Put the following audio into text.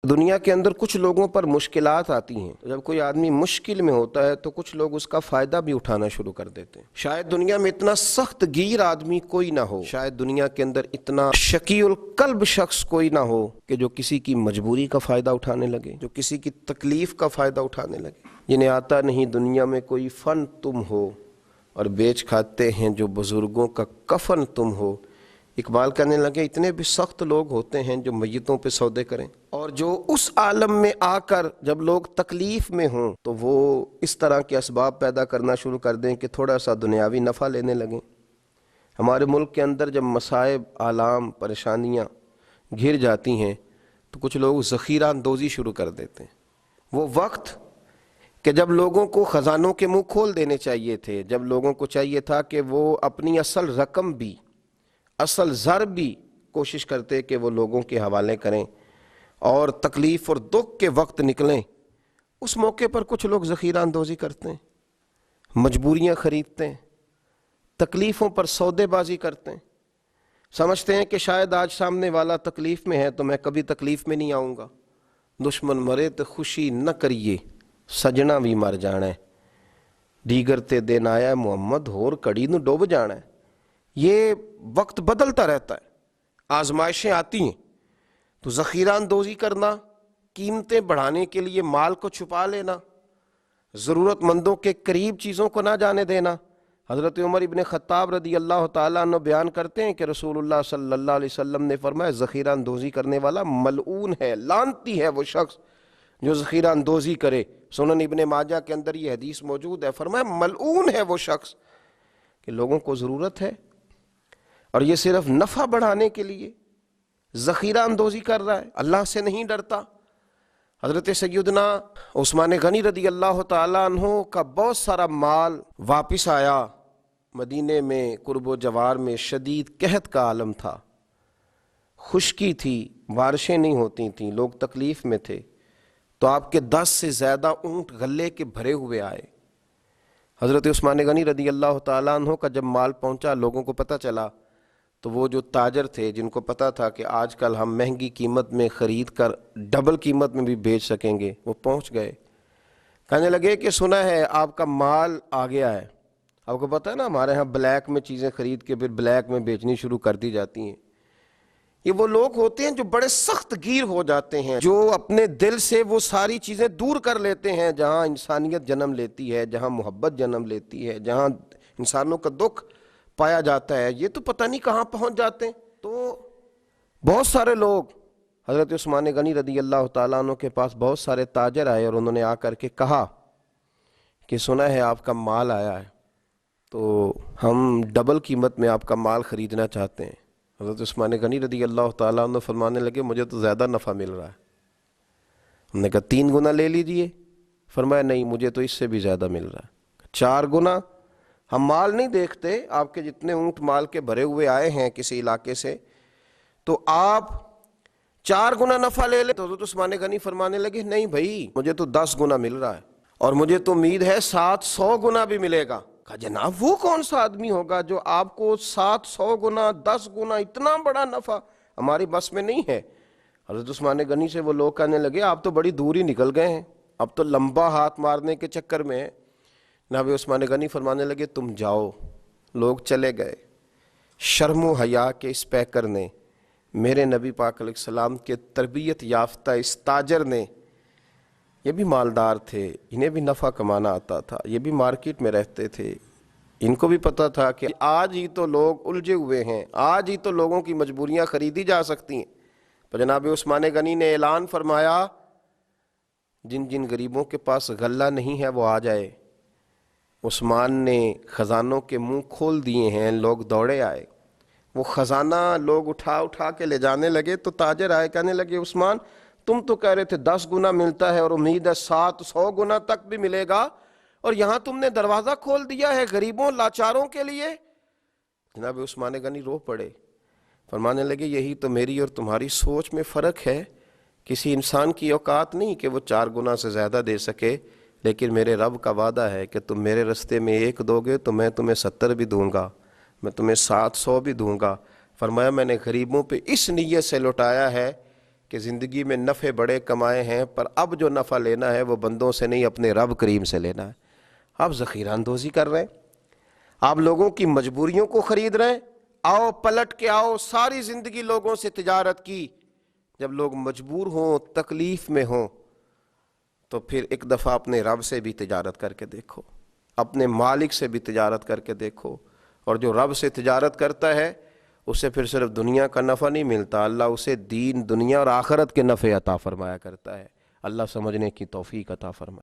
دنیا کے اندر کچھ لوگوں پر مشکلات آتی ہیں، جب کوئی آدمی مشکل میں ہوتا ہے تو کچھ لوگ اس کا فائدہ بھی اٹھانا شروع کر دیتے ہیں۔ شاید دنیا میں اتنا سخت گیر آدمی کوئی نہ ہو، شاید دنیا کے اندر اتنا شقی القلب شخص کوئی نہ ہو کہ جو کسی کی مجبوری کا فائدہ اٹھانے لگے، جو کسی کی تکلیف کا فائدہ اٹھانے لگے۔ جنہیں آتا نہیں دنیا میں کوئی فن تم ہو، اور بیچ کھاتے ہیں جو بزرگوں کا کفن تم ہو۔ اقبال کہنے لگے اتنے بھی سخت لوگ ہوتے ہیں جو میتوں پہ سودے کریں، اور جو اس عالم میں آ کر جب لوگ تکلیف میں ہوں تو وہ اس طرح کے اسباب پیدا کرنا شروع کر دیں کہ تھوڑا سا دنیاوی نفع لینے لگیں۔ ہمارے ملک کے اندر جب مصائب، آلام، پریشانیاں گھر جاتی ہیں تو کچھ لوگ ذخیرہ اندوزی شروع کر دیتے ہیں۔ وہ وقت کہ جب لوگوں کو خزانوں کے منہ کھول دینے چاہیے تھے، جب لوگوں کو چاہیے تھا کہ وہ اپنی اصل رقم بھی، اصل زر بھی کوشش کرتے کہ وہ لوگوں کے حوالے کریں اور تکلیف اور دکھ کے وقت نکلیں، اس موقع پر کچھ لوگ ذخیرہ اندوزی کرتے ہیں، مجبوریاں خریدتے ہیں، تکلیفوں پر سودے بازی کرتے ہیں، سمجھتے ہیں کہ شاید آج سامنے والا تکلیف میں ہے تو میں کبھی تکلیف میں نہیں آؤں گا۔ دشمن مرے تو خوشی نہ کریے، سجنا بھی مر جانا ہے، دیگر تے دن آیا محمد ہور کڑی نو ڈوب جانا ہے۔ یہ وقت بدلتا رہتا ہے، آزمائشیں آتی ہیں تو ذخیرہ اندوزی کرنا، قیمتیں بڑھانے کے لیے مال کو چھپا لینا، ضرورت مندوں کے قریب چیزوں کو نہ جانے دینا۔ حضرت عمر ابن خطاب رضی اللہ تعالیٰ عنہ بیان کرتے ہیں کہ رسول اللہ صلی اللہ علیہ وسلم نے فرمایا ذخیرہ اندوزی کرنے والا ملعون ہے، لعنتی ہے وہ شخص جو ذخیرہ اندوزی کرے۔ سنن ابن ماجہ کے اندر یہ حدیث موجود ہے، فرمایا ملعون ہے وہ شخص کہ لوگوں کو ضرورت ہے اور یہ صرف نفع بڑھانے کے لیے ذخیرہ اندوزی کر رہا ہے، اللہ سے نہیں ڈرتا۔ حضرت سیدنا عثمان غنی رضی اللہ تعالیٰ عنہ کا بہت سارا مال واپس آیا۔ مدینے میں قرب و جوار میں شدید قحط کا عالم تھا، خشکی تھی، بارشیں نہیں ہوتی تھیں، لوگ تکلیف میں تھے، تو آپ کے 10 سے زیادہ اونٹ غلے کے بھرے ہوئے آئے۔ حضرت عثمان غنی رضی اللہ تعالیٰ عنہ کا جب مال پہنچا، لوگوں کو پتہ چلا، تو وہ جو تاجر تھے جن کو پتہ تھا کہ آج کل ہم مہنگی قیمت میں خرید کر ڈبل قیمت میں بھی بیچ سکیں گے، وہ پہنچ گئے، کہنے لگے کہ سنا ہے آپ کا مال آ گیا ہے۔ آپ کو پتہ ہے نا ہمارے ہاں بلیک میں چیزیں خرید کے پھر بلیک میں بیچنی شروع کر دی جاتی ہیں۔ یہ وہ لوگ ہوتے ہیں جو بڑے سخت گیر ہو جاتے ہیں، جو اپنے دل سے وہ ساری چیزیں دور کر لیتے ہیں جہاں انسانیت جنم لیتی ہے، جہاں محبت جنم لیتی ہے، جہاں انسانوں کا دکھ پایا جاتا ہے، یہ تو پتہ نہیں کہاں پہنچ جاتے ہیں۔ تو بہت سارے لوگ حضرت عثمان غنی رضی اللہ تعالیٰ عنہ کے پاس بہت سارے تاجر آئے اور انہوں نے آ کر کے کہا کہ سنا ہے آپ کا مال آیا ہے، تو ہم ڈبل قیمت میں آپ کا مال خریدنا چاہتے ہیں۔ حضرت عثمان غنی رضی اللہ تعالیٰ عنہ فرمانے لگے مجھے تو زیادہ نفع مل رہا ہے۔ ہم نے کہا 3 گنا لے لیجئے۔ فرمایا نہیں، مجھے تو اس سے بھی زیادہ مل رہا ہے، 4 گنا۔ ہم مال نہیں دیکھتے، آپ کے جتنے اونٹ مال کے بھرے ہوئے آئے ہیں کسی علاقے سے، تو آپ 4 گنا نفع لے لیں۔ تو حضرت عثمان غنی فرمانے لگے نہیں بھائی، مجھے تو 10 گنا مل رہا ہے، اور مجھے تو امید ہے 700 گنا بھی ملے گا۔ کہا جناب وہ کون سا آدمی ہوگا جو آپ کو 700 گنا، 10 گنا، اتنا بڑا نفع ہماری بس میں نہیں ہے۔ حضرت عثمان غنی سے وہ لوگ کہنے لگے آپ تو بڑی دور ہی نکل گئے ہیں، اب تو لمبا ہاتھ مارنے کے چکر میں ہیں۔ جناب عثمان غنی فرمانے لگے تم جاؤ۔ لوگ چلے گئے۔ شرم و حیا کے اس پیکر نے، میرے نبی پاک علیہ السلام کے تربیت یافتہ اس تاجر نے، یہ بھی مالدار تھے، انہیں بھی نفع کمانا آتا تھا، یہ بھی مارکیٹ میں رہتے تھے، ان کو بھی پتہ تھا کہ آج ہی تو لوگ الجھے ہوئے ہیں، آج ہی تو لوگوں کی مجبوریاں خریدی جا سکتی ہیں۔ پر جناب عثمان غنی نے اعلان فرمایا جن جن غریبوں کے پاس غلہ نہیں ہے وہ آ جائے۔ عثمان نے خزانوں کے منہ کھول دیے ہیں، لوگ دوڑے آئے، وہ خزانہ لوگ اٹھا اٹھا کے لے جانے لگے۔ تو تاجر آئے، کہنے لگے عثمان تم تو کہہ رہے تھے 10 گنا ملتا ہے اور امید ہے 700 گنا تک بھی ملے گا، اور یہاں تم نے دروازہ کھول دیا ہے غریبوں لاچاروں کے لیے۔ جناب عثمان غنی رو پڑے، فرمانے لگے یہی تو میری اور تمہاری سوچ میں فرق ہے۔ کسی انسان کی اوقات نہیں کہ وہ 4 گنا سے زیادہ دے سکے، لیکن میرے رب کا وعدہ ہے کہ تم میرے رستے میں 1 دو گے تو میں تمہیں 70 بھی دوں گا، میں تمہیں 700 بھی دوں گا۔ فرمایا میں نے غریبوں پہ اس نیت سے لوٹایا ہے کہ زندگی میں نفع بڑے کمائے ہیں، پر اب جو نفع لینا ہے وہ بندوں سے نہیں، اپنے رب کریم سے لینا ہے۔ آپ ذخیرہ اندوزی کر رہے ہیں، آپ لوگوں کی مجبوریوں کو خرید رہے ہیں۔ آؤ پلٹ کے آؤ، ساری زندگی لوگوں سے تجارت کی، جب لوگ مجبور ہوں، تکلیف میں ہوں، تو پھر ایک دفعہ اپنے رب سے بھی تجارت کر کے دیکھو، اپنے مالک سے بھی تجارت کر کے دیکھو۔ اور جو رب سے تجارت کرتا ہے اسے پھر صرف دنیا کا نفع نہیں ملتا، اللہ اسے دین، دنیا اور آخرت کے نفع عطا فرمایا کرتا ہے۔ اللہ سمجھنے کی توفیق عطا فرمائے۔